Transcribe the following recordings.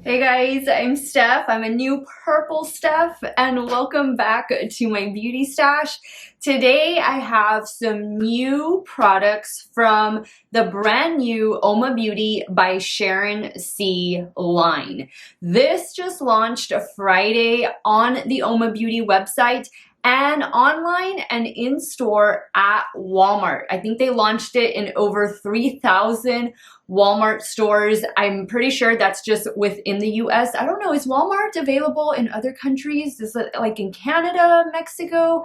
Hey guys, I'm Steff. I'm a new purple Steff and welcome back to my beauty stash. Today I have some new products from the brand new Uoma Beauty by Sharon C line. This just launched Friday on the Uoma Beauty website and online and in store at Walmart. I think they launched it in over 3,000 Walmart stores. I'm pretty sure that's just within the US. I don't know, is Walmart available in other countries? Is it like in Canada, Mexico?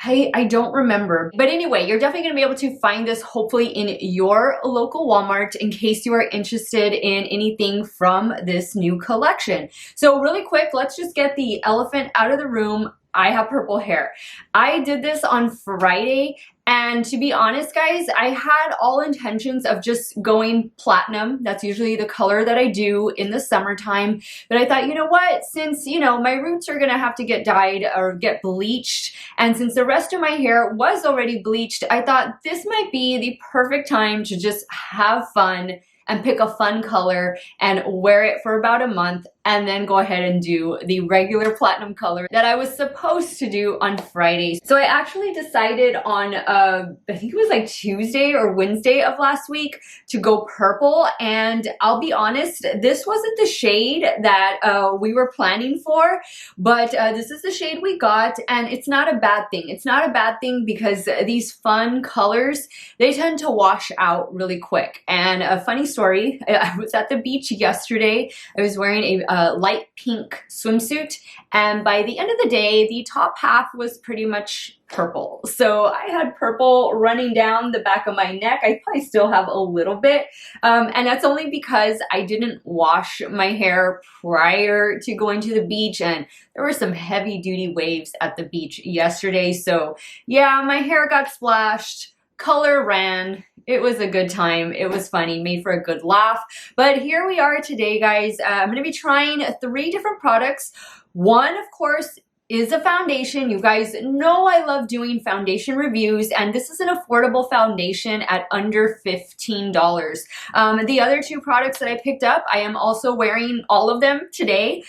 I don't remember. But anyway, you're definitely gonna be able to find this hopefully in your local Walmart in case you are interested in anything from this new collection. So really quick, let's just get the elephant out of the room. I have purple hair. I did this on Friday, and to be honest guys, I had all intentions of just going platinum. That's usually the color that I do in the summertime. But I thought, you know what, since my roots are gonna have to get dyed or get bleached, and since the rest of my hair was already bleached, I thought this might be the perfect time to just have fun and pick a fun color and wear it for about a month and then go ahead and do the regular platinum color that I was supposed to do on Friday. So I actually decided on, I think it was like Tuesday or Wednesday of last week to go purple, and I'll be honest, this wasn't the shade that we were planning for, but this is the shade we got, and it's not a bad thing. It's not a bad thing because these fun colors, they tend to wash out really quick. And a funny story, I was at the beach yesterday. I was wearing a light pink swimsuit, and by the end of the day the top half was pretty much purple. So I had purple running down the back of my neck. I probably still have a little bit, and that's only because I didn't wash my hair prior to going to the beach, and there were some heavy duty waves at the beach yesterday. So yeah, my hair got splashed, color ran. It was a good time. It was funny, made for a good laugh. But here we are today, guys. I'm going to be trying 3 different products. One, of course, is a foundation. You guys know I love doing foundation reviews, and this is an affordable foundation at under $15. The other 2 products that I picked up, I am also wearing all of them today.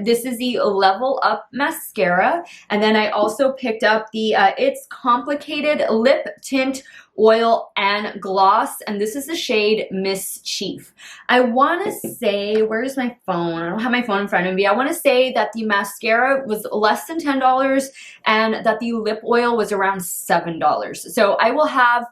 This is the Level Up Mascara, and then I also picked up the It's Complicated Lip Tint Oil and Gloss, and this is the shade Mischief. I want to say, where's my phone? I don't have my phone in front of me. I want to say that the mascara was less than $10 and that the lip oil was around $7. So I will have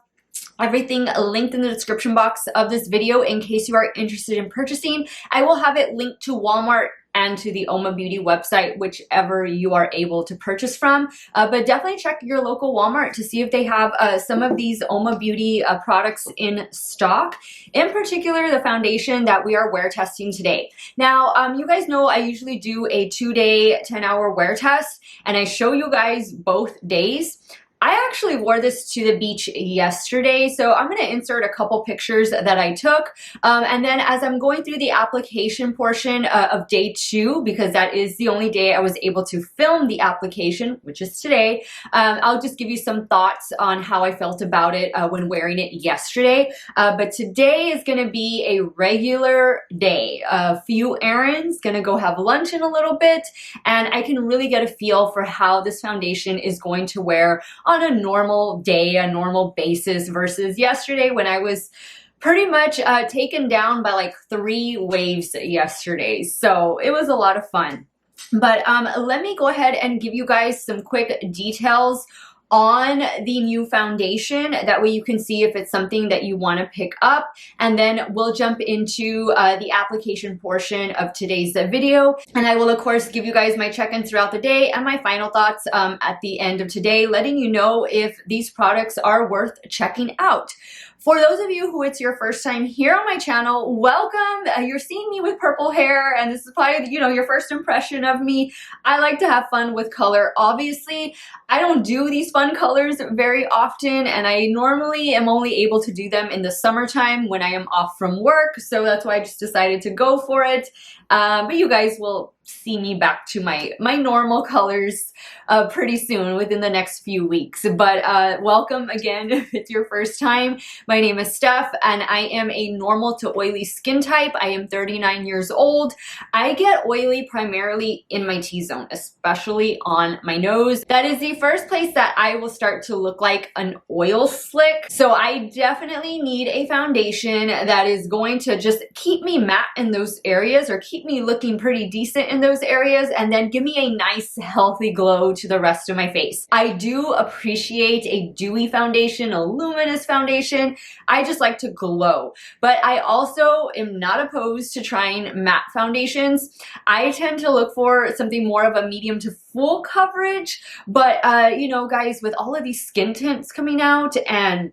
everything linked in the description box of this video in case you are interested in purchasing. I will have it linked to Walmart and to the Uoma Beauty website, whichever you are able to purchase from. But definitely check your local Walmart to see if they have some of these Uoma Beauty products in stock. In particular, the foundation that we are wear testing today. Now, you guys know I usually do a 2-day, 10-hour wear test, and I show you guys both days. I actually wore this to the beach yesterday, so I'm going to insert a couple pictures that I took, and then as I'm going through the application portion of day 2, because that is the only day I was able to film the application, which is today, I'll just give you some thoughts on how I felt about it when wearing it yesterday. But today is going to be a regular day. A few errands, going to go have lunch in a little bit, and I can really get a feel for how this foundation is going to wear on a normal day, a normal basis, versus yesterday when I was pretty much taken down by like 3 waves yesterday. So it was a lot of fun. But let me go ahead and give you guys some quick details on the new foundation. That way you can see if it's something that you want to pick up, and then we'll jump into the application portion of today's video, and I will of course give you guys my check-ins throughout the day and my final thoughts at the end of today, letting you know if these products are worth checking out. For those of you who it's your first time here on my channel, welcome. You're seeing me with purple hair, and this is probably, your first impression of me. I like to have fun with color. Obviously, I don't do these fun colors very often, and I normally am only able to do them in the summertime when I am off from work, so that's why I just decided to go for it. But you guys will see me back to my normal colors pretty soon, within the next few weeks. But welcome again if it's your first time. My name is Steff and I am a normal to oily skin type. I am 39 years old. I get oily primarily in my T-zone, especially on my nose. That is the first place that I will start to look like an oil slick. So I definitely need a foundation that is going to just keep me matte in those areas, or keep me looking pretty decent in those areas, and then give me a nice healthy glow to the rest of my face. I do appreciate a dewy foundation, a luminous foundation. I just like to glow, but I also am not opposed to trying matte foundations. I tend to look for something more of a medium to full coverage, but you know, guys, with all of these skin tints coming out and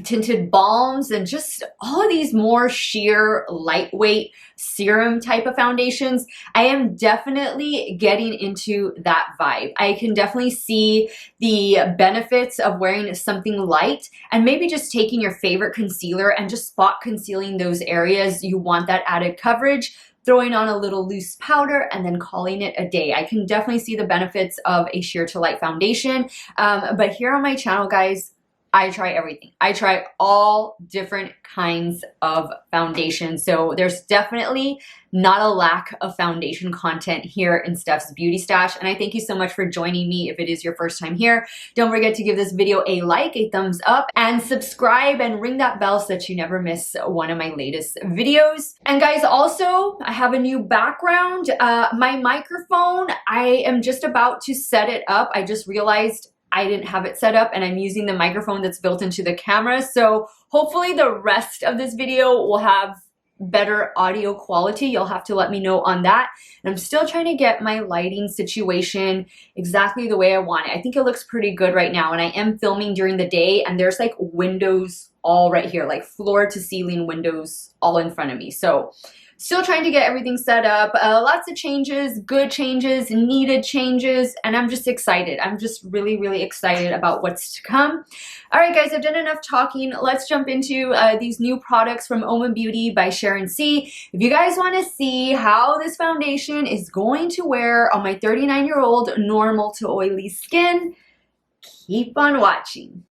tinted balms and just all of these more sheer lightweight serum type of foundations, I am definitely getting into that vibe. I can definitely see the benefits of wearing something light and maybe just taking your favorite concealer and just spot concealing those areas you want that added coverage, throwing on a little loose powder, and then calling it a day. I can definitely see the benefits of a sheer to light foundation. But here on my channel, guys, I try everything. I try all different kinds of foundation. So there's definitely not a lack of foundation content here in Steff's Beauty Stash. And I thank you so much for joining me if it is your first time here. Don't forget to give this video a like, a thumbs up, and subscribe and ring that bell so that you never miss one of my latest videos. And guys, also, I have a new background. My microphone, I am just about to set it up. I just realized I didn't have it set up, and I'm using the microphone that's built into the camera. So hopefully the rest of this video will have better audio quality. You'll have to let me know on that. And I'm still trying to get my lighting situation exactly the way I want it. I think it looks pretty good right now, and I am filming during the day, and there's like windows all right here, like floor to ceiling windows all in front of me. So still trying to get everything set up. Lots of changes, good changes, needed changes, and I'm just excited. I'm just really, really excited about what's to come. All right, guys, I've done enough talking. Let's jump into these new products from Uoma Beauty by Sharon C. If you guys want to see how this foundation is going to wear on my 39-year-old normal to oily skin, keep on watching.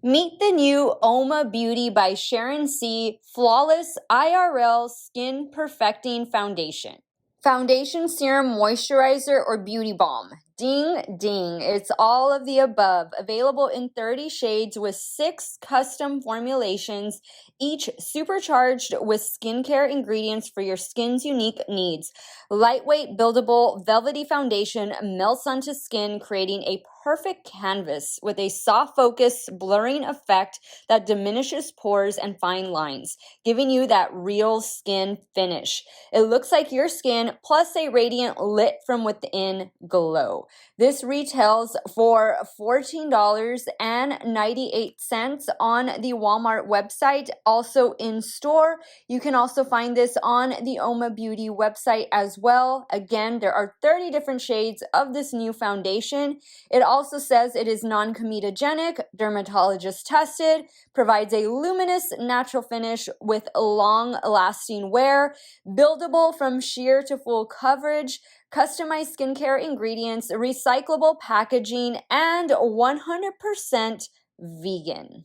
Meet the new Uoma Beauty by Sharon C. Flawless IRL Skin Perfecting Foundation. Foundation, serum, moisturizer, or beauty balm. Ding, ding. It's all of the above. Available in 30 shades with 6 custom formulations, each supercharged with skincare ingredients for your skin's unique needs. Lightweight, buildable, velvety foundation melts onto skin, creating a perfect canvas with a soft focus blurring effect that diminishes pores and fine lines, giving you that real skin finish. It looks like your skin plus a radiant lit from within glow. This retails for $14.98 on the Walmart website, also in store. You can also find this on the Uoma Beauty website as well. Again, there are 30 different shades of this new foundation. It also says it is non-comedogenic, dermatologist tested, provides a luminous natural finish with long-lasting wear, buildable from sheer to full coverage, customized skincare ingredients, recyclable packaging, and 100% vegan.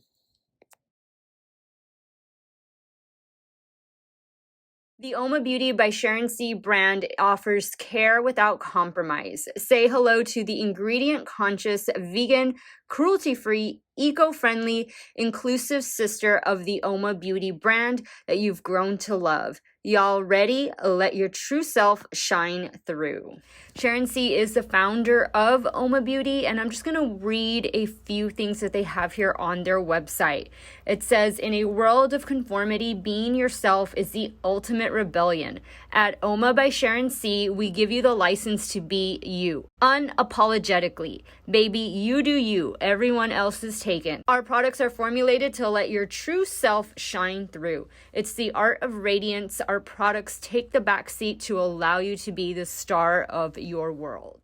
The Uoma Beauty by Sharon C. brand offers care without compromise. Say hello to the ingredient-conscious, vegan, cruelty-free, eco-friendly, inclusive sister of the Uoma Beauty brand that you've grown to love. Y'all ready? Let your true self shine through. Sharon C. is the founder of Uoma Beauty, and I'm just going to read a few things that they have here on their website. It says, in a world of conformity, being yourself is the ultimate rebellion. At Uoma by Sharon C., we give you the license to be you, unapologetically. Baby, you do you. Everyone else is taken. Our products are formulated to let your true self shine through. It's the art of radiance. Our products take the back seat to allow you to be the star of your world.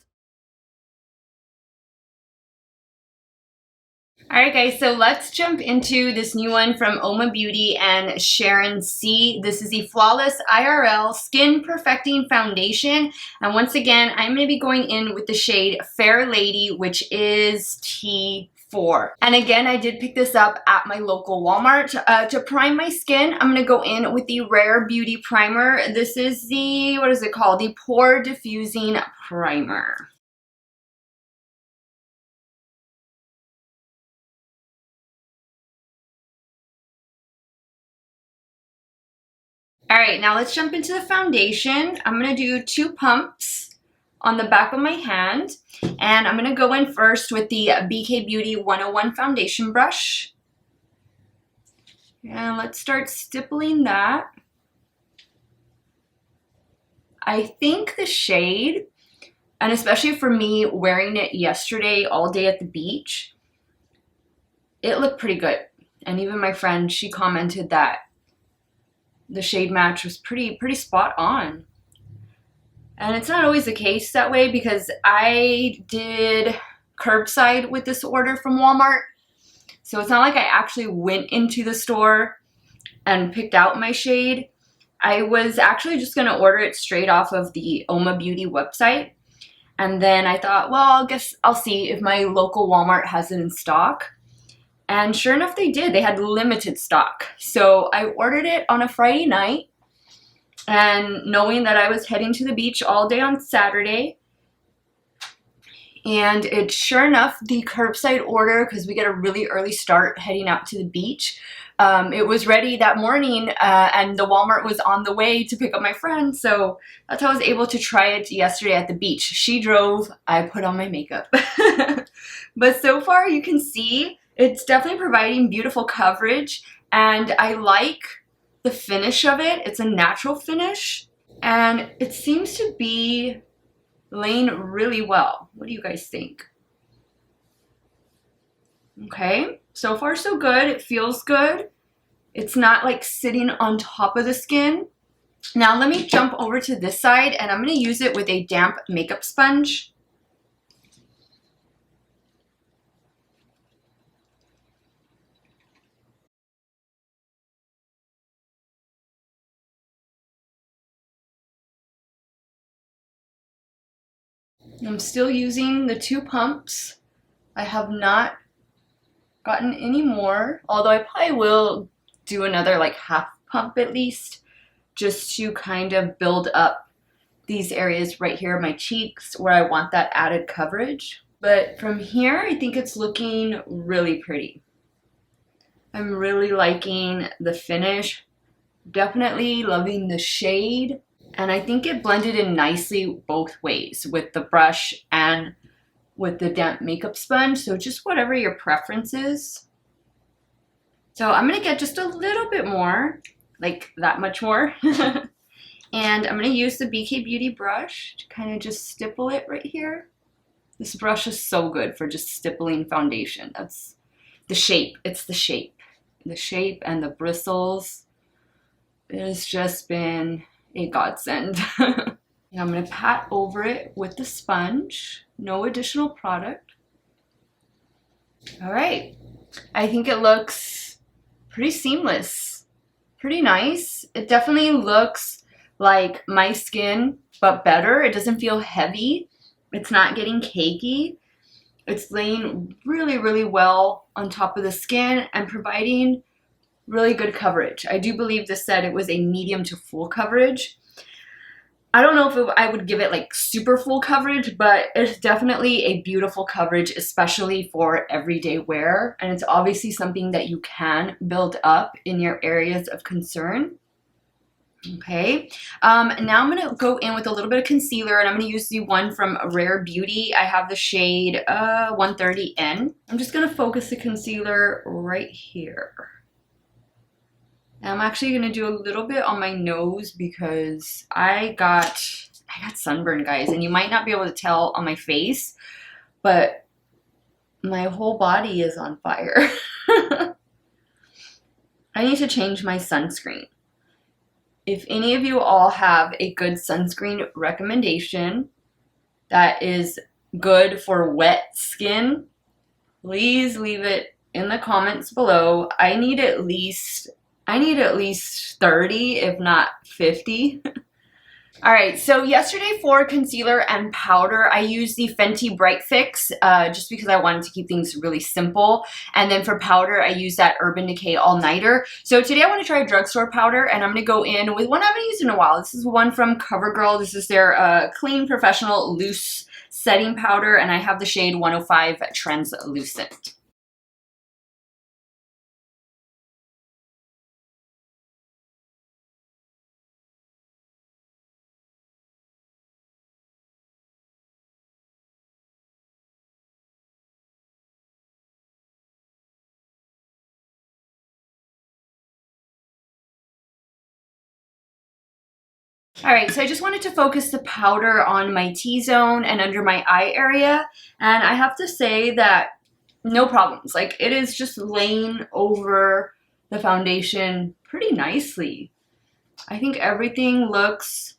Alright guys, so let's jump into this new one from Uoma Beauty and Sharon C. This is the Flawless IRL Skin Perfecting Foundation. And once again, I'm going to be going in with the shade Fair Lady, which is T4. And again, I did pick this up at my local Walmart. To prime my skin, I'm going to go in with the Rare Beauty Primer. This is the, what is it called? The Pore Diffusing Primer. Alright, now let's jump into the foundation. I'm going to do 2 pumps on the back of my hand. And I'm going to go in first with the BK Beauty 101 foundation brush. And let's start stippling that. I think the shade, and especially for me wearing it yesterday all day at the beach, it looked pretty good. And even my friend, she commented that the shade match was pretty spot on. And it's not always the case that way because I did curbside with this order from Walmart. So it's not like I actually went into the store and picked out my shade. I was actually just going to order it straight off of the Uoma Beauty website. And then I thought, well, I guess I'll see if my local Walmart has it in stock. And sure enough, they did. They had limited stock. So I ordered it on a Friday night. And knowing that I was heading to the beach all day on Saturday. And it sure enough, the curbside order, because we get a really early start heading out to the beach. It was ready that morning and the Walmart was on the way to pick up my friend. So that's how I was able to try it yesterday at the beach. She drove, I put on my makeup. But so far you can see it's definitely providing beautiful coverage, and I like the finish of it. It's a natural finish, and it seems to be laying really well. What do you guys think? Okay, so far so good. It feels good. It's not like sitting on top of the skin. Now let me jump over to this side, and I'm going to use it with a damp makeup sponge. I'm still using the 2 pumps. I have not gotten any more, although I probably will do another like half pump at least, just to kind of build up these areas right here, my cheeks, where I want that added coverage. But from here, I think it's looking really pretty. I'm really liking the finish. Definitely loving the shade. And I think it blended in nicely both ways with the brush and with the damp makeup sponge. So just whatever your preference is. So I'm going to get just a little bit more, like that much more. And I'm going to use the BK Beauty brush to kind of just stipple it right here. This brush is so good for just stippling foundation. That's the shape. It's the shape. The shape and the bristles. It has just been a godsend. And I'm going to pat over it with the sponge. No additional product. All right. I think it looks pretty seamless. Pretty nice. It definitely looks like my skin, but better. It doesn't feel heavy. It's not getting cakey. It's laying really well on top of the skin and providing really good coverage. I do believe this said it was a medium to full coverage. I don't know if I would give it like super full coverage, but it's definitely a beautiful coverage, especially for everyday wear. And it's obviously something that you can build up in your areas of concern. Okay, now I'm going to go in with a little bit of concealer, and I'm going to use the one from Rare Beauty. I have the shade 130N. I'm just going to focus the concealer right here. I'm actually going to do a little bit on my nose because I got sunburn, guys, and you might not be able to tell on my face, but my whole body is on fire. I need to change my sunscreen. If any of you all have a good sunscreen recommendation that is good for wet skin, please leave it in the comments below. I need at least 30, if not 50. Alright, so yesterday for concealer and powder, I used the Fenty Bright Fix just because I wanted to keep things really simple. And then for powder, I used that Urban Decay All Nighter. So today I want to try drugstore powder, and I'm going to go in with one I haven't used in a while. This is one from CoverGirl. This is their Clean Professional Loose Setting Powder, and I have the shade 105 Translucent. Alright, so I just wanted to focus the powder on my T-zone and under my eye area, and I have to say that no problems. Like, it is just laying over the foundation pretty nicely. I think everything looks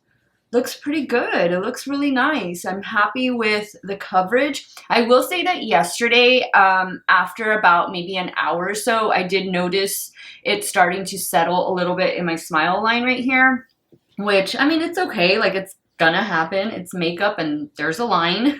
pretty good. It looks really nice. I'm happy with the coverage. I will say that yesterday, after about maybe an hour or so, I did notice it starting to settle a little bit in my smile line right here. Which, I mean, it's okay, like, it's gonna happen, it's makeup and there's a line.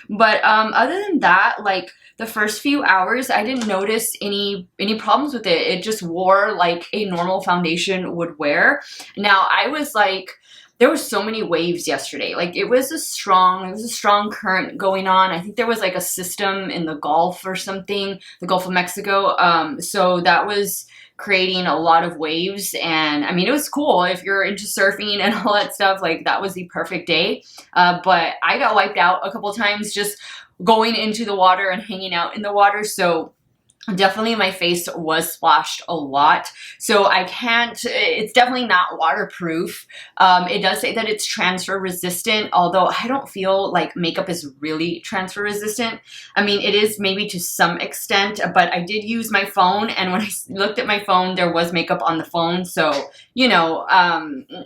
But other than that, like, the first few hours, I didn't notice any problems with it. It just wore like a normal foundation would wear. Now, I was like, there were so many waves yesterday. Like, it was a strong current going on. I think there was like a system in the Gulf or something, the Gulf of Mexico. So that was creating a lot of waves, and I mean, it was cool if you're into surfing and all that stuff. Like, that was the perfect day. But I got wiped out a couple times just going into the water and hanging out in the water. So definitely my face was splashed a lot, so I can't, it's definitely not waterproof. It does say that it's transfer resistant, although I don't feel like makeup is really transfer resistant. I mean, it is maybe to some extent, but I did use my phone, and when I looked at my phone, there was makeup on the phone, so, you know,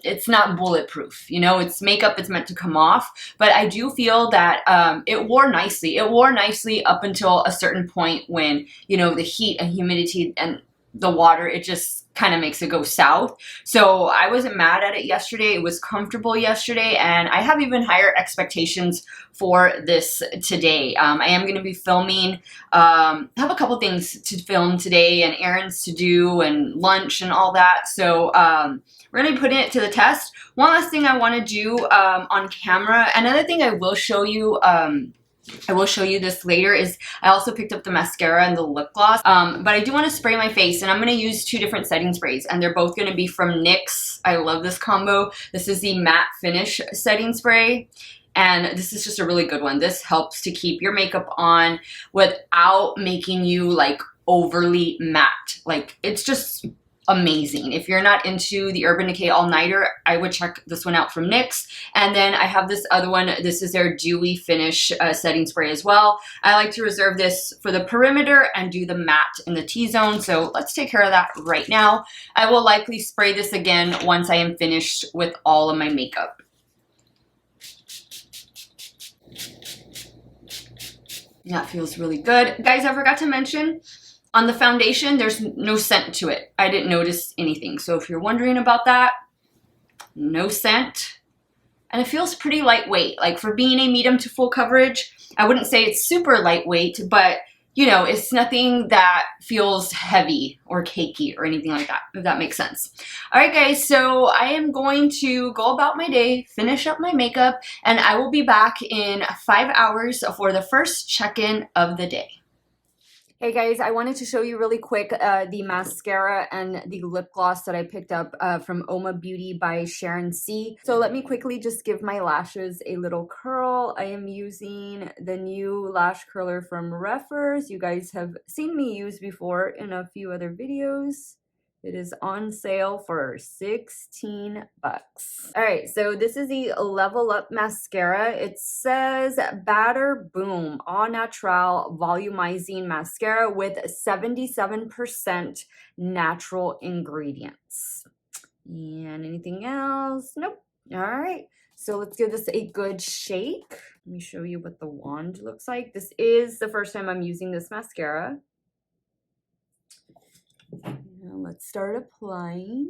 it's not bulletproof. You know, it's makeup, it's meant to come off, but I do feel that it wore nicely. It wore nicely up until a certain point when, you know, the heat and humidity and the water, it just kind of makes it go south. So I wasn't mad at it yesterday. It was comfortable yesterday, and I have even higher expectations for this today. I am going to be filming, I have a couple things to film today and errands to do and lunch and all that. So we're going to be putting it to the test. One last thing I want to do on camera, another thing I will show you, this later, is I also picked up the mascara and the lip gloss, but I do want to spray my face, and I'm going to use two different setting sprays, and they're both going to be from NYX. I love this combo. This is the matte finish setting spray, and this is just a really good one. This helps to keep your makeup on without making you like overly matte. Like, it's just amazing. If you're not into the Urban Decay All Nighter, I would check this one out from NYX. And then I have this other one. This is their Dewy Finish setting spray as well. I like to reserve this for the perimeter and do the matte in the T-zone. So let's take care of that right now. I will likely spray this again once I am finished with all of my makeup. That feels really good. Guys, I forgot to mention, on the foundation, there's no scent to it. I didn't notice anything. So if you're wondering about that, no scent. And it feels pretty lightweight. Like, for being a medium to full coverage, I wouldn't say it's super lightweight, but, you know, it's nothing that feels heavy or cakey or anything like that, if that makes sense. All right, guys, so I am going to go about my day, finish up my makeup, and I will be back in 5 hours for the first check-in of the day. Hey guys, I wanted to show you really quick the mascara and the lip gloss that I picked up from Uoma Beauty by Sharon C. So let me quickly just give my lashes a little curl. I am using the new lash curler from rephr. You guys have seen me use before in a few other videos. It is on sale for 16 bucks. All right, so this is the Level Up Mascara. It says Batter Boom Au Naturel Volumizing Mascara with 77% natural ingredients. And anything else? Nope. All right, so let's give this a good shake. Let me show you what the wand looks like. This is the first time I'm using this mascara. Now let's start applying.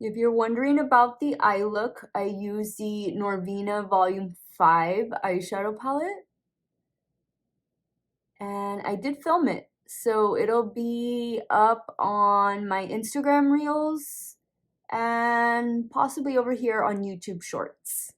If you're wondering about the eye look, I use the Norvina Volume 5 eyeshadow palette. And I did film it, so it'll be up on my Instagram Reels and possibly over here on YouTube Shorts.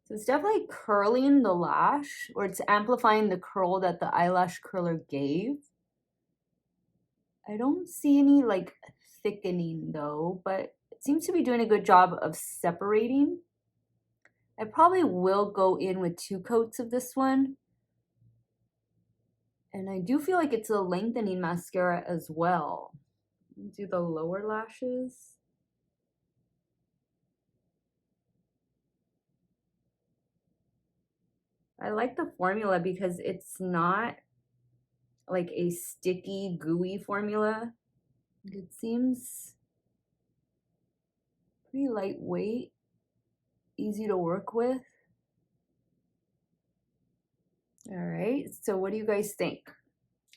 So it's definitely curling the lash, or it's amplifying the curl that the eyelash curler gave. I don't see any like thickening though, but it seems to be doing a good job of separating. I probably will go in with 2 coats of this one. And I do feel like it's a lengthening mascara as well. Do the lower lashes. I like the formula because it's not like a sticky, gooey formula. It seems pretty lightweight, easy to work with. All right, so what do you guys think?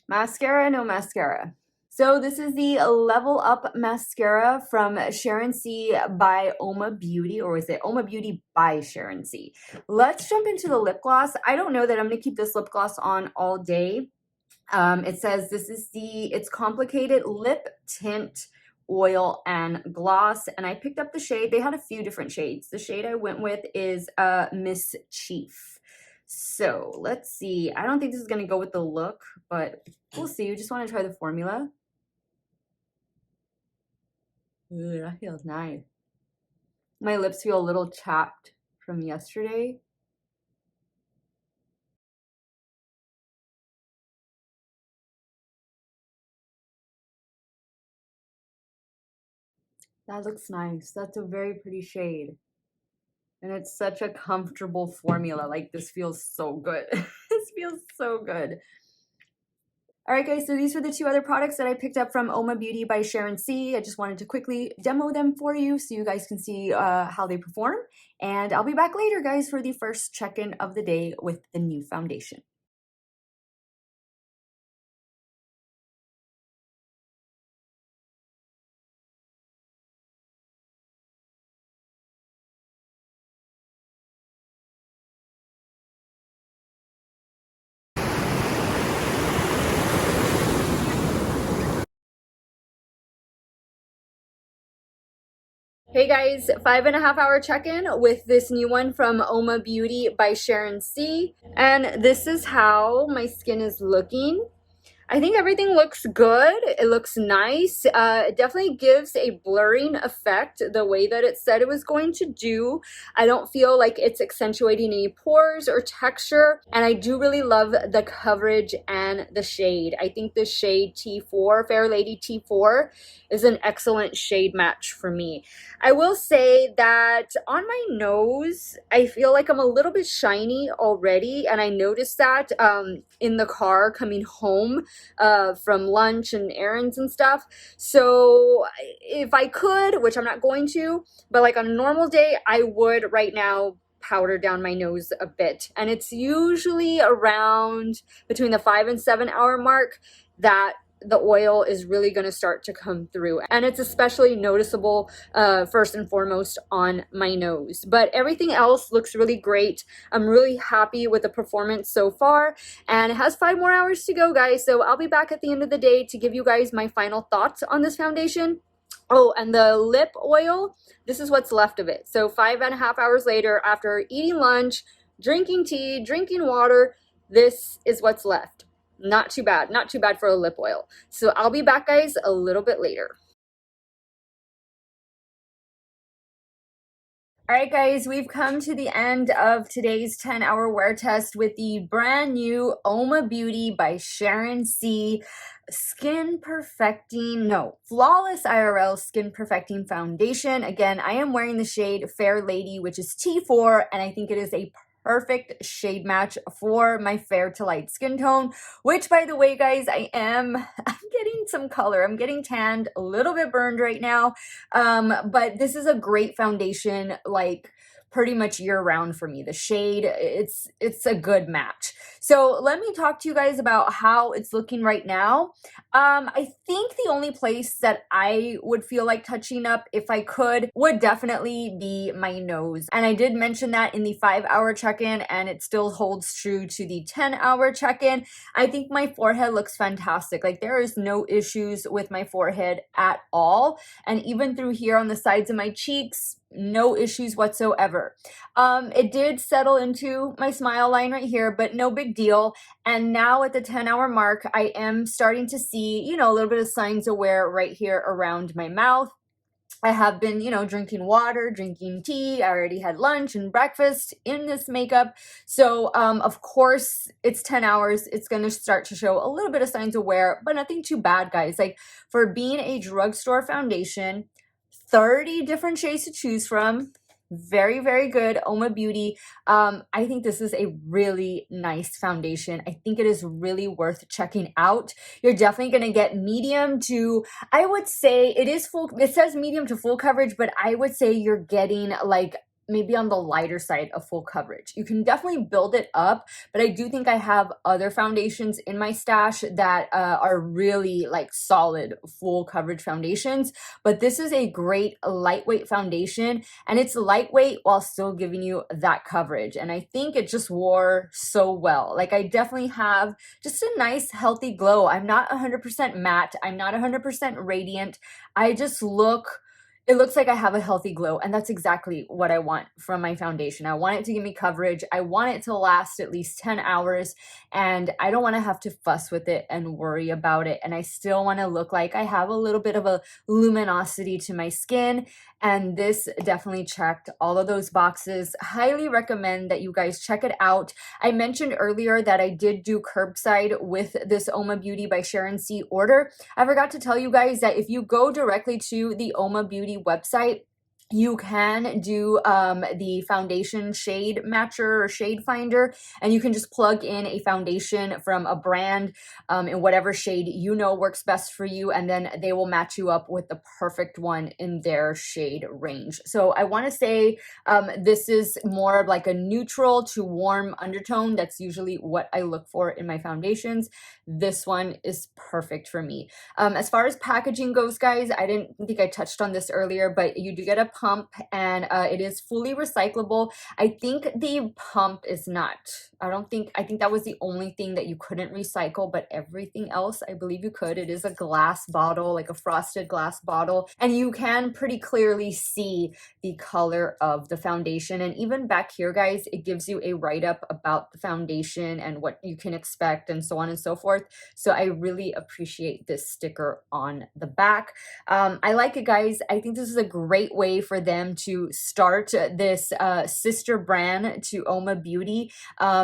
Mascara, no mascara? So this is the Level Up Mascara from Sharon C by Uoma Beauty, or is it Uoma Beauty by Sharon C? Let's jump into the lip gloss. I don't know that I'm going to keep this lip gloss on all day. It says this is it's Complicated Lip Tint Oil and Gloss, and I picked up the shade. They had a few different shades. The shade I went with is Mischief. So let's see. I don't think this is going to go with the look, but we'll see. You just want to try the formula. Ooh, that feels nice. My lips feel a little chapped from yesterday. That looks nice. That's a very pretty shade. And it's such a comfortable formula. Like, this feels so good. This feels so good. All right, guys, so these were the 2 other products that I picked up from Uoma Beauty by Sharon C. I just wanted to quickly demo them for you so you guys can see how they perform. And I'll be back later, guys, for the first check-in of the day with the new foundation. Hey guys, 5.5 hour check-in with this new one from Uoma Beauty by Sharon C. And this is how my skin is looking. I think everything looks good. It looks nice. It definitely gives a blurring effect the way that it said it was going to do. I don't feel like it's accentuating any pores or texture. And I do really love the coverage and the shade. I think the shade T4, Fair Lady T4, is an excellent shade match for me. I will say that on my nose, I feel like I'm a little bit shiny already. And I noticed that in the car coming home from lunch and errands and stuff. So if I could, which I'm not going to, but like on a normal day, I would right now powder down my nose a bit. And it's usually around between the 5 and 7 hour mark that the oil is really going to start to come through, and it's especially noticeable first and foremost on my nose. But everything else looks really great. I'm really happy with the performance so far, and it has 5 more hours to go, guys, so I'll be back at the end of the day to give you guys my final thoughts on this foundation. Oh, and the lip oil, this is what's left of it. So 5.5 hours later, after eating lunch, drinking tea, drinking water, this is what's left. Not too bad. Not too bad for a lip oil. So I'll be back, guys, a little bit later. All right, guys, we've come to the end of today's 10-hour wear test with the brand new Uoma Beauty by Sharon C. Flawless IRL Skin Perfecting Foundation. Again, I am wearing the shade Fair Lady, which is T4, and I think it is a perfect shade match for my fair to light skin tone, which by the way, guys, I'm getting some color. I'm getting tanned, a little bit burned right now. But this is a great foundation, like pretty much year round for me. The shade, it's a good match. So let me talk to you guys about how it's looking right now. I think the only place that I would feel like touching up if I could would definitely be my nose. And I did mention that in the 5-hour check-in, and it still holds true to the 10-hour check-in. I think my forehead looks fantastic. Like there is no issues with my forehead at all. And even through here on the sides of my cheeks, no issues whatsoever. It did settle into my smile line right here, but no big deal. And now at the 10-hour mark, I am starting to see, you know, a little bit of signs of wear right here around my mouth. I have been, you know, drinking water, drinking tea. I already had lunch and breakfast in this makeup. So, of course, it's 10 hours. It's going to start to show a little bit of signs of wear, but nothing too bad, guys. Like for being a drugstore foundation, 30 different shades to choose from. Very, very good. Uoma Beauty. I think this is a really nice foundation. I think it is really worth checking out. You're definitely going to get medium to, I would say it is full, it says medium to full coverage, but I would say you're getting like maybe on the lighter side of full coverage. You can definitely build it up, but I do think I have other foundations in my stash that are really like solid full coverage foundations. But this is a great lightweight foundation, and it's lightweight while still giving you that coverage. And I think it just wore so well. Like I definitely have just a nice healthy glow. I'm not 100% matte. I'm not 100% radiant. I just look, it looks like I have a healthy glow, and that's exactly what I want from my foundation. I want it to give me coverage. I want it to last at least 10 hours, and I don't want to have to fuss with it and worry about it. And I still want to look like I have a little bit of a luminosity to my skin, and this definitely checked all of those boxes. Highly recommend that you guys check it out. I mentioned earlier that I did do curbside with this Uoma Beauty by Sharon C order. I forgot to tell you guys that if you go directly to the Uoma Beauty website, you can do the foundation shade matcher or shade finder, and you can just plug in a foundation from a brand in whatever shade you know works best for you, and then they will match you up with the perfect one in their shade range. So I want to say this is more of like a neutral to warm undertone. That's usually what I look for in my foundations. This one is perfect for me. As far as packaging goes, guys, I didn't think I touched on this earlier, but you do get a pump, and it is fully recyclable. I think the pump is not. I think that was the only thing that you couldn't recycle, but everything else I believe you could. It is a glass bottle, like a frosted glass bottle, and you can pretty clearly see the color of the foundation. And even back here, guys, it gives you a write-up about the foundation and what you can expect and so on and so forth. So I really appreciate this sticker on the back. I like it, guys. I think this is a great way for them to start this sister brand to Uoma Beauty.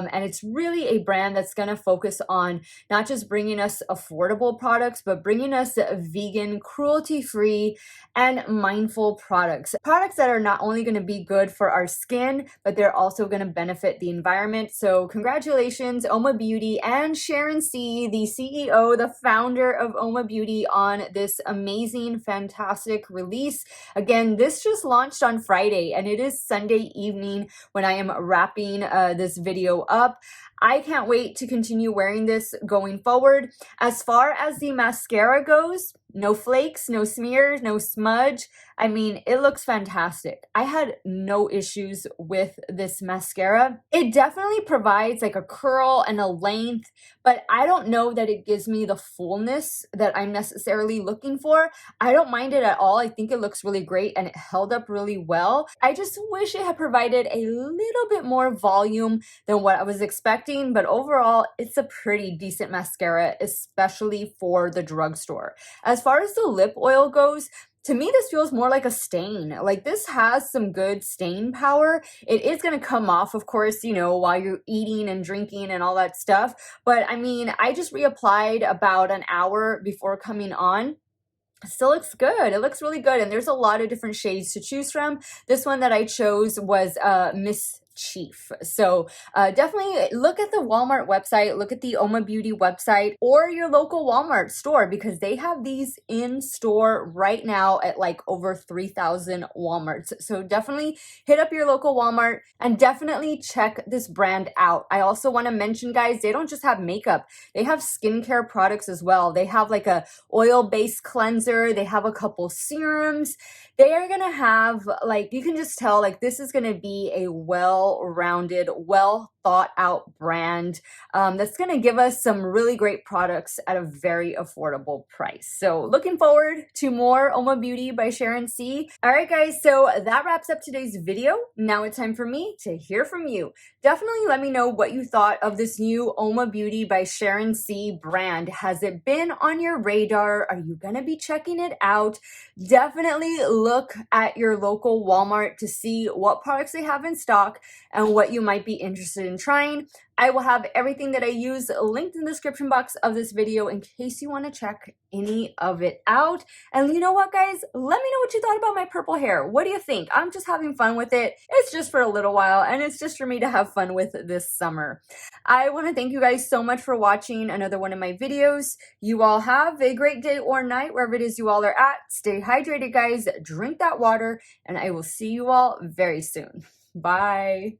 And it's really a brand that's going to focus on not just bringing us affordable products, but bringing us vegan, cruelty-free, and mindful products. Products that are not only going to be good for our skin, but they're also going to benefit the environment. So congratulations, Uoma Beauty and Sharon C, the CEO, the founder of Uoma Beauty, on this amazing, fantastic release. Again, this just launched on Friday, and it is Sunday evening when I am wrapping this video up. I can't wait to continue wearing this going forward. As far as the mascara goes, no flakes, no smears, no smudge. I mean, it looks fantastic. I had no issues with this mascara. It definitely provides like a curl and a length, but I don't know that it gives me the fullness that I'm necessarily looking for. I don't mind it at all. I think it looks really great and it held up really well. I just wish it had provided a little bit more volume than what I was expecting, but overall, it's a pretty decent mascara, especially for the drugstore. As far as the lip oil goes, to me, this feels more like a stain. Like this has some good stain power. It is going to come off, of course, you know, while you're eating and drinking and all that stuff. But I mean, I just reapplied about an hour before coming on. It still looks good. It looks really good. And there's a lot of different shades to choose from. This one that I chose was Miss chief. So definitely look at the Walmart website, look at the Uoma Beauty website or your local Walmart store because they have these in store right now at like over 3,000 Walmarts. So definitely hit up your local Walmart and definitely check this brand out. I also want to mention, guys, they don't just have makeup. They have skincare products as well. They have like a oil-based cleanser. They have a couple serums. They are going to have, like, you can just tell, like, this is going to be a well-rounded, well-thought-out brand that's going to give us some really great products at a very affordable price. So looking forward to more Uoma Beauty by Sharon C. All right, guys, so that wraps up today's video. Now it's time for me to hear from you. Definitely let me know what you thought of this new Uoma Beauty by Sharon C brand. Has it been on your radar? Are you going to be checking it out? Definitely look at your local Walmart to see what products they have in stock and what you might be interested in trying. I will have everything that I use linked in the description box of this video in case you want to check any of it out. And you know what, guys? Let me know what you thought about my purple hair. What do you think? I'm just having fun with it. It's just for a little while, and it's just for me to have fun with this summer. I want to thank you guys so much for watching another one of my videos. You all have a great day or night, wherever it is you all are at. Stay hydrated, guys. Drink that water, and I will see you all very soon. Bye.